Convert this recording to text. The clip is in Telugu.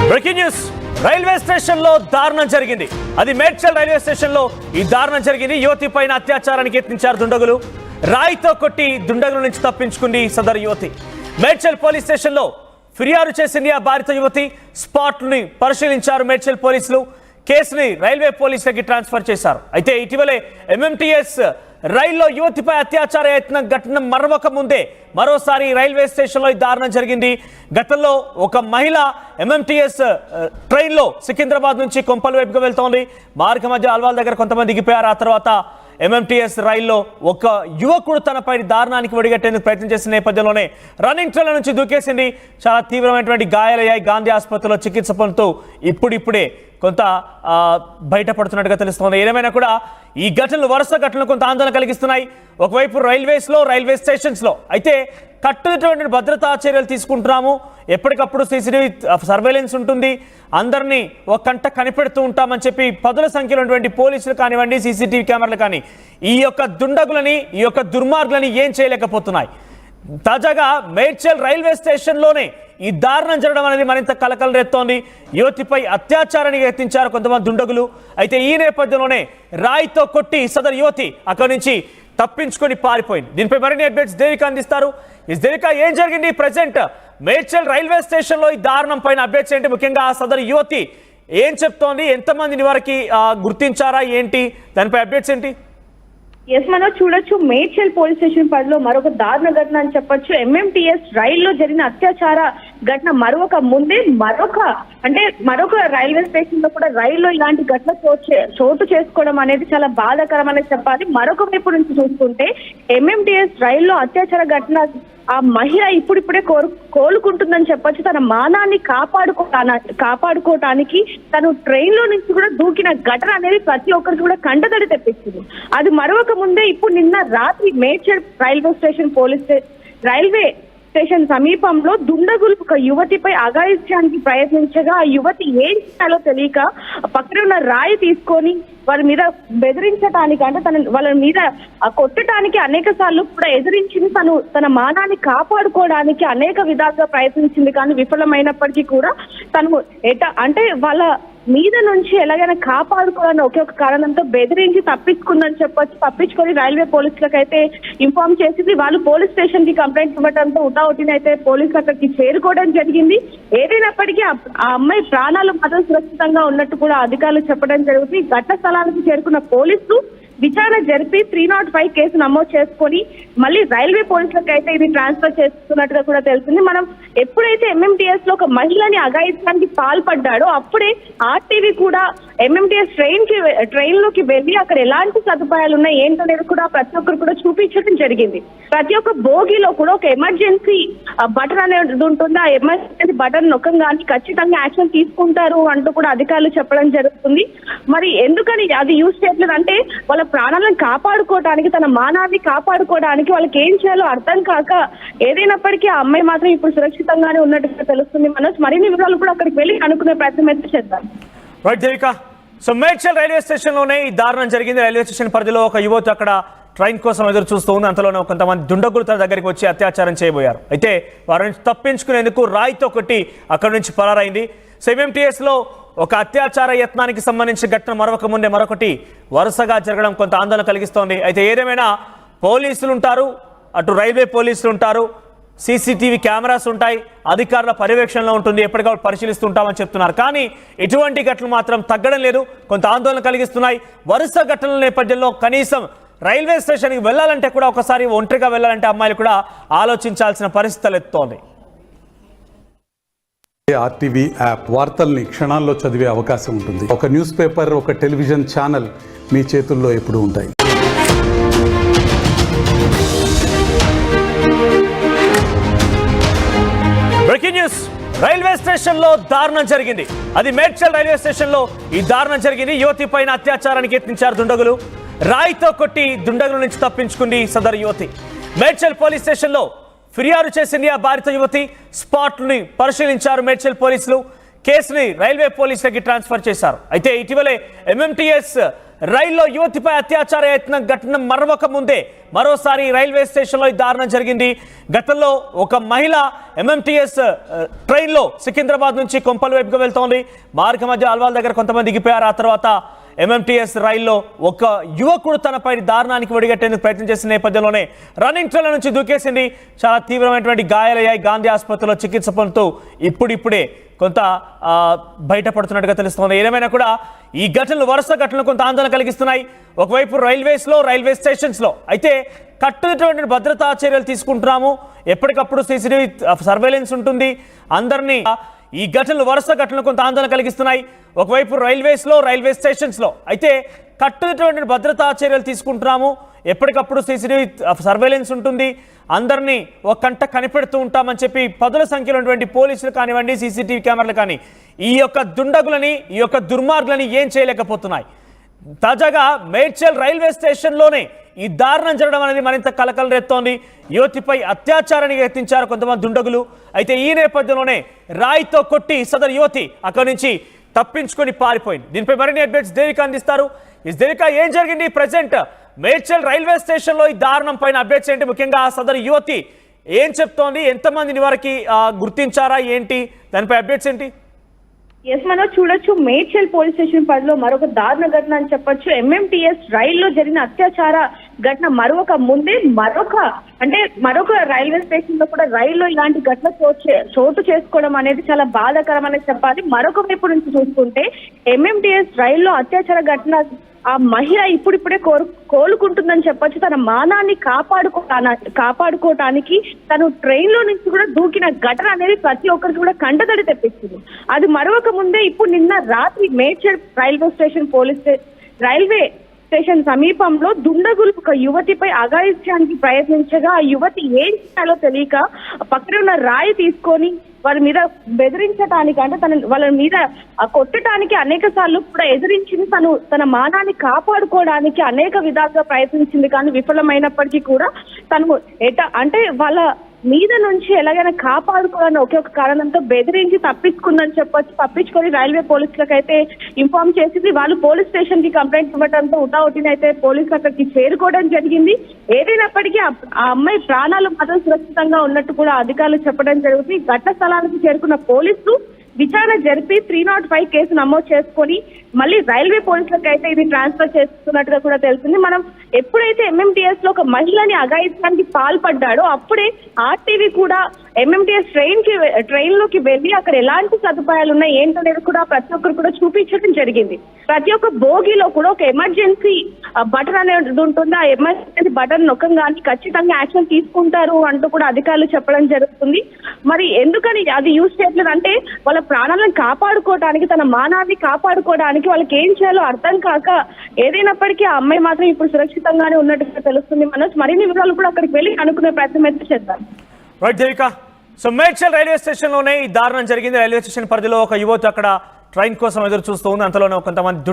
బ్రేకింగ్ న్యూస్ రైల్వే స్టేషన్ లో దారుణం జరిగింది. అది మేడ్చల్ రైల్వే స్టేషన్ లో ఈ దారుణం జరిగింది. యువతి పైన అత్యాచారానికి యత్నించారు దుండగులు. రాయితో కొట్టి దుండగుల నుంచి తప్పించుకుంది సదరు యువతి. మేడ్చల్ పోలీస్ స్టేషన్ లో ఫిర్యాదు చేసింది ఆ బాధిత యువతి. స్పాట్ ని పరిశీలించారు మేడ్చల్ పోలీసులు. కేసుని రైల్వే పోలీసులకి ట్రాన్స్ఫర్ చేశారు. అయితే ఇటీవలే ఎంఎంటీఎస్ రైల్లో యువతిపై అత్యాచార యత్నం ఘటన మరొక ముందే మరోసారి రైల్వే స్టేషన్లో ఈ దారుణం జరిగింది. గతంలో ఒక మహిళ ఎంఎంటీఎస్ ట్రైన్లో సికింద్రాబాద్ నుంచి కొంపల వైపుగా వెళ్తోంది. మార్గ మధ్య అల్వాల్ దగ్గర కొంతమంది దిగిపోయారు. ఆ తర్వాత ఎంఎంటీఎస్ రైల్లో ఒక యువకుడు తనపై దారుణానికి ఒడిగట్టేందుకు ప్రయత్నం చేసిన నేపథ్యంలోనే రన్నింగ్ ట్రైన్ల నుంచి దూకేసింది. చాలా తీవ్రమైనటువంటి గాయాలయ్యాయి. గాంధీ ఆసుపత్రిలో చికిత్స పొందుతూ ఇప్పుడిప్పుడే కొంత బయటపడుతున్నట్టుగా తెలుస్తోంది. ఏదేమైనా కూడా ఈ ఘటనలు వరుస ఘటనలు కొంత ఆందోళన కలిగిస్తున్నాయి. ఒకవైపు రైల్వేస్లో రైల్వే స్టేషన్స్లో అయితే కట్టుదిట్టమైన భద్రతా చర్యలు తీసుకుంటున్నాము. ఎప్పటికప్పుడు సీసీటీవీ సర్వేలెన్స్ ఉంటుంది. అందరినీ ఒక కంట కనిపెడుతూ ఉంటామని చెప్పి పదుల సంఖ్యలో ఉన్నటువంటి పోలీసులు కానివ్వండి, సీసీటీవీ కెమెరాలు కానీ ఈ యొక్క దుండగులని, ఈ యొక్క దుర్మార్గులని ఏం చేయలేకపోతున్నాయి. తాజాగా మేడ్చల్ రైల్వే స్టేషన్లోనే ఈ దారుణం జరగడం అనేది మరింత కలకలం రేస్తోంది. యువతిపై అత్యాచారానికి యత్నించారు కొంతమంది దుండగులు. అయితే ఈ నేపథ్యంలోనే రాయితో కొట్టి సదరు యువతి అక్కడి నుంచి తప్పించుకొని పారిపోయింది. దీనిపై మరిన్ని అప్డేట్స్ దేవిక అందిస్తారు. దేవిక, ఏం జరిగింది ప్రజెంట్ మేడ్చల్ రైల్వే స్టేషన్లో ఈ దారుణం పైన అప్డేట్స్ ఏంటి? ముఖ్యంగా సదరు యువతి ఏం చెప్తోంది? ఎంతమందిని వరకు గుర్తించారా ఏంటి? దానిపై అప్డేట్స్ ఏంటి? ఎస్, మనం చూడొచ్చు మేడ్చల్ పోలీస్ స్టేషన్ పరిధిలో మరొక దారుణ ఘటన అని చెప్పొచ్చు. ఎంఎంటీఎస్ రైల్లో జరిగిన అత్యాచార ఘటన మరొక ముందే మరొక రైల్వే స్టేషన్ లో కూడా రైల్లో ఇలాంటి ఘటన చోటు చేసుకోవడం అనేది చాలా బాధాకరం అనేది చెప్పాలి. మరొక వైపు నుంచి చూసుకుంటే ఎంఎంటీఎస్ రైల్లో అత్యాచార ఘటన ఆ మహిళ ఇప్పుడిప్పుడే కోలుకుంటుందని చెప్పొచ్చు. తన మానాన్ని కాపాడుకోవటానికి తను ట్రైన్ లో నుంచి కూడా దూకిన ఘటన అనేది ప్రతి ఒక్కరికి కూడా కంటతడి తెప్పిస్తుంది. అది మరొక ముందే ఇప్పుడు నిన్న రాత్రి మేడ్చల్ రైల్వే స్టేషన్ సమీపంలో దుండగులు ఒక యువతిపై అఘాయిత్యానికి ప్రయత్నించగా ఆ యువతి ఏం చేయాలో తెలియక పక్కన ఉన్న రాయి తీసుకొని వాళ్ళ మీద బెదిరించడానికి, అంటే వాళ్ళ మీద కొట్టడానికి అనేక సార్లు కూడా ఎదిరించింది. తన మానాన్ని కాపాడుకోవడానికి అనేక విధాలుగా ప్రయత్నించింది. కానీ విఫలమైనప్పటికీ కూడా తను వాళ్ళ మీద నుంచి ఎలాగైనా కాపాడుకోవాలని ఒకే ఒక కారణంతో బెదిరించి తప్పించుకుందని చెప్పొచ్చు. తప్పించుకొని రైల్వే పోలీసులకు అయితే ఇన్ఫార్మ్ చేసింది. వాళ్ళు పోలీస్ స్టేషన్ కి కంప్లైంట్ ఇవ్వడంతో ఉటావుటిని అయితే పోలీసులు అక్కడికి చేరుకోవడం జరిగింది. ఏదైనప్పటికీ ఆ అమ్మాయి ప్రాణాలు మాత్రం సురక్షితంగా ఉన్నట్టు కూడా అధికారులు చెప్పడం జరుగుతుంది. ఘటన స్థలానికి చేరుకున్న పోలీసులు విచారణ జరిపి 305 కేసు నమోదు చేసుకొని మళ్ళీ రైల్వే పోలీసులకు అయితే ఇది ట్రాన్స్ఫర్ చేస్తున్నట్టుగా కూడా తెలిసింది. మనం ఎప్పుడైతే ఎంఎంటీఎస్ లో ఒక మహిళని అఘాయిత్యానికి పాల్పడ్డాడో అప్పుడే ఆర్టీవీ కూడా ఎంఎంటీఎస్ ట్రైన్ లోకి వెళ్ళి అక్కడ ఎలాంటి సదుపాయాలు ఉన్నాయి ఏంటనేది కూడా ప్రతి ఒక్కరు కూడా చూపించడం జరిగింది. ప్రతి ఒక్క బోగిలో కూడా ఒక ఎమర్జెన్సీ బటన్ అనేది ఉంటుంది. ఆ ఎమర్జెన్సీ బటన్ నొక్కగానే ఖచ్చితంగా యాక్షన్ తీసుకుంటారు అంటూ కూడా అధికారులు చెప్పడం జరుగుతుంది. మరి ఎందుకని అది యూజ్ చేయట్లేదు అంటే వాళ్ళ ప్రాణాలను కాపాడుకోవడానికి, తన మానాన్ని కాపాడుకోవడానికి వాళ్ళకి ఏం చేయాలో అర్థం కాక ఏదైనప్పటికీ ఆ అమ్మాయి మాత్రం ఇప్పుడు సురక్షితంగానే ఉన్నట్టుగా తెలుస్తుంది. మనోజ్, మరిన్ని వివరాలు కూడా అక్కడికి వెళ్ళి కనుక్కునే ప్రయత్నం అయితే చేద్దాం. Right Devika. So Medchal railway station లోనే ఈ దారుణం జరిగింది. రైల్వే స్టేషన్ పరిధిలో ఒక యువతి అక్కడ ట్రైన్ కోసం ఎదురు చూస్తూ ఉంది. అంతలోనే కొంతమంది దుండగులు తన దగ్గరికి వచ్చి అత్యాచారం చేయబోయారు. అయితే వారి నుంచి తప్పించుకునేందుకు రాయితో కొట్టి అక్కడి నుంచి పరారైంది. సో ఎంఎంటీఎస్ లో ఒక అత్యాచార యత్నానికి సంబంధించిన ఘటన మరొకటి వరుసగా జరగడం కొంత ఆందోళన కలిగిస్తోంది. అయితే ఏదేమైనా పోలీసులు ఉంటారు, అటు రైల్వే పోలీసులు ఉంటారు, సీసీటీవీ కెమెరాస్ ఉంటాయి, అధికారుల పర్యవేక్షణలో ఉంటుంది, ఎప్పటికప్పుడు పరిశీలిస్తుంటామని చెప్తున్నారు. కానీ ఇటువంటి ఘటనలు మాత్రం తగ్గడం లేదు, కొంత ఆందోళన కలిగిస్తున్నాయి. వరుస ఘటనల నేపథ్యంలో కనీసం రైల్వే స్టేషన్కి వెళ్ళాలంటే కూడా ఒకసారి ఒంటరిగా వెళ్ళాలంటే అమ్మాయిలు కూడా ఆలోచించాల్సిన పరిస్థితి తలెత్తుతోంది. ఆర్టీవీ యాప్ వార్తల్ని క్షణాల్లో చదివే అవకాశం ఉంటుంది. ఒక న్యూస్ పేపర్, ఒక టెలివిజన్ ఛానల్ మీ చేతుల్లో ఎప్పుడూ ఉంటాయి. బ్రేకింగ్ న్యూస్ రైల్వే స్టేషన్ లో దారుణం జరిగింది. అది మేడ్చల్ రైల్వే స్టేషన్ లో ఈ దారుణం జరిగింది. యువతి పైన అత్యాచారానికి యత్నించారు దుండగులు. రాయితో కొట్టి దుండగుల నుంచి తప్పించుకుంది సదరు యువతి. మేడ్చల్ పోలీస్ స్టేషన్ లో ఫిర్యాదు చేసింది ఆ బాధిత యువతి. స్పాట్ ని పరిశీలించారు మేడ్చల్ పోలీసులు. కేసుని రైల్వే పోలీసులకి ట్రాన్స్ఫర్ చేశారు. అయితే ఇటీవలే ఎంఎంటీఎస్ రైల్లో యువతిపై అత్యాచార యత్నం ఘటన మరొక ముందే మరోసారి రైల్వే స్టేషన్లో ఈ దారుణం జరిగింది. గతంలో ఒక మహిళ ఎంఎంటీఎస్ ట్రైన్లో సికింద్రాబాద్ నుంచి కొంపల్ వైపుగా వెళ్తోంది. మార్గ మధ్య అల్వాల్ దగ్గర కొంతమంది దిగిపోయారు. ఆ తర్వాత ఎంఎంటీఎస్ రైల్లో ఒక యువకుడు తనపై దారుణానికి ఒడిగట్టేందుకు ప్రయత్నం చేసిన నేపథ్యంలోనే రన్నింగ్ ట్రైన్ల నుంచి దూకేసింది. చాలా తీవ్రమైనటువంటి గాయాలయ్యాయి. గాంధీ ఆసుపత్రిలో చికిత్స పొందుతూ ఇప్పుడిప్పుడే కొంత బయటపడుతున్నట్టుగా తెలుస్తోంది. ఏదేమైనా కూడా ఈ ఘటనలు వరుస ఘటనలు కొంత ఆందోళన కలిగిస్తున్నాయి. ఒకవైపు రైల్వేస్లో రైల్వే స్టేషన్స్లో అయితే కట్టుదిట్టమైన భద్రతా చర్యలు తీసుకుంటున్నాము, ఎప్పటికప్పుడు సీసీటీవీ సర్వేలెన్స్ ఉంటుంది అందరినీ. ఈ ఘటనలు వరుస ఘటనలు కొంత ఆందోళన కలిగిస్తున్నాయి. ఒకవైపు రైల్వేస్లో రైల్వే స్టేషన్స్లో అయితే కట్టుదిట్టమైన భద్రతా చర్యలు తీసుకుంటున్నాము, ఎప్పటికప్పుడు సీసీటీవీ సర్వేలెన్స్ ఉంటుంది అందరినీ ఒక కంట కనిపెడుతూ ఉంటామని చెప్పి పదుల సంఖ్యలో ఉన్నటువంటి పోలీసులు కానివ్వండి, సీసీటీవీ కెమెరాలు కానీ ఈ యొక్క దుండగులని ఈ యొక్క దుర్మార్గులని ఏం చేయలేకపోతున్నాయి. తాజాగా మేడ్చల్ రైల్వే స్టేషన్లోనే ఈ దారుణం జరగడం అనేది మరింత కలకలం రేస్తోంది. యువతిపై అత్యాచారానికి యత్నించారు కొంతమంది దుండగులు. అయితే ఈ నేపథ్యంలోనే రాయితో కొట్టి సదరు యువతి అక్కడి నుంచి తప్పించుకొని పారిపోయింది. దీనిపై మరిన్ని అప్డేట్స్ దేవిక అందిస్తారు. దేవిక, ఏం జరిగింది ప్రెసెంట్ మేడ్చల్ రైల్వే స్టేషన్లో ఈ దారుణం పైన అప్డేట్స్ ఏంటి? ముఖ్యంగా సదరు యువతి ఏం చెప్తోంది? ఎంతమందిని వరకు గుర్తించారా ఏంటి? దానిపై అప్డేట్స్ ఏంటి? ఎస్, మనం చూడొచ్చు మేడ్చల్ పోలీస్ స్టేషన్ పరిధిలో మరొక దారుణ ఘటన అని చెప్పొచ్చు. ఎంఎంటీఎస్ రైల్లో జరిగిన అత్యాచార ఘటన మరొక ముందే మరొక రైల్వే స్టేషన్ లో కూడా రైల్లో ఇలాంటి ఘటన చోటు చేసుకోవడం అనేది చాలా బాధాకరం అనేది చెప్పాలి. మరొక వైపు నుంచి చూసుకుంటే ఎంఎంటీఎస్ రైల్లో అత్యాచార ఘటన ఆ మహిళ ఇప్పుడిప్పుడే కోలుకుంటుందని చెప్పొచ్చు. తన మానాన్ని కాపాడుకోవటానికి తను ట్రైన్ లో నుంచి కూడా దూకిన ఘటన అనేది ప్రతి ఒక్కరికి కూడా కంటతడి తెప్పిస్తుంది. అది మరొక ముందే ఇప్పుడు నిన్న రాత్రి మేడ్చల్ రైల్వే స్టేషన్ సమీపంలో దుండగులు ఒక యువతిపై అఘాయిత్యానికి ప్రయత్నించగా ఆ యువతి ఏం చేయాలో తెలియక పక్కన ఉన్న రాయి తీసుకొని వాళ్ళ మీద బెదిరించడానికి వాళ్ళ మీద కొట్టడానికి అనేక సార్లు కూడా ఎదిరించింది. తన మానాన్ని కాపాడుకోవడానికి అనేక విధాలుగా ప్రయత్నించింది, కానీ విఫలమైనప్పటికీ కూడా తను వాళ్ళ మీద నుంచి ఎలాగైనా కాపాడుకోవాలని ఒకే ఒక కారణంతో బెదిరించి తప్పించుకుందని చెప్పొచ్చు. తప్పించుకొని రైల్వే పోలీసులకు అయితే ఇన్ఫార్మ్ చేసింది. వాళ్ళు పోలీస్ స్టేషన్ కి కంప్లైంట్ ఇవ్వడంతో ఉటావుటిని అయితే పోలీసులు అక్కడికి చేరుకోవడం జరిగింది. ఏదైనప్పటికీ ఆ అమ్మాయి ప్రాణాలు మాత్రం సురక్షితంగా ఉన్నట్టు కూడా అధికారులు చెప్పడం జరుగుతుంది. ఘటన స్థలానికి చేరుకున్న పోలీసులు విచారణ జరిపి 305 కేసు నమోదు చేసుకొని మళ్ళీ రైల్వే పోలీసులకు అయితే ఇది ట్రాన్స్ఫర్ చేస్తున్నట్టుగా కూడా తెలిసింది. మనం ఎప్పుడైతే ఎంఎంటీఎస్ లో ఒక మహిళని అఘాయిత్యానికి పాల్పడ్డాడో అప్పుడే ఆర్టీవీ కూడా ఎంఎంటీఎస్ ట్రైన్ లోకి వెళ్ళి అక్కడ ఎలాంటి సదుపాయాలు ఉన్నాయి ఏంటనేది కూడా ప్రతి ఒక్కరు కూడా చూపించడం జరిగింది. ప్రతి ఒక్క బోగిలో కూడా ఒక ఎమర్జెన్సీ బటన్ అనేది ఉంటుంది. ఆ ఎమర్జెన్సీ బటన్ నొక్కగానే ఖచ్చితంగా యాక్షన్ తీసుకుంటారు అంటూ కూడా అధికారులు చెప్పడం జరుగుతుంది. మరి ఎందుకని అది యూజ్ చేయట్లేదు అంటే వాళ్ళ ప్రాణాలను కాపాడుకోవడానికి, తన మానాన్ని కాపాడుకోవడానికి వాళ్ళకి ఏం చేయాలో అర్థం కాక ఏదైనప్పటికీ ఆ అమ్మాయి మాత్రం ఇప్పుడు సురక్షితంగానే ఉన్నట్టుగా తెలుస్తుంది. మనోజ్, మరిన్ని వివరాలు కూడా అక్కడికి వెళ్ళి అనుకునే ప్రయత్నం అయితే చేద్దాం. Right Devika. So Medchal railway station లోనే ఈ దారుణం జరిగింది. రైల్వే స్టేషన్ పరిధిలో ఒక యువతి అక్కడ ట్రైన్ కోసం ఎదురు చూస్తూ ఉంది. అంతలోనే కొంతమంది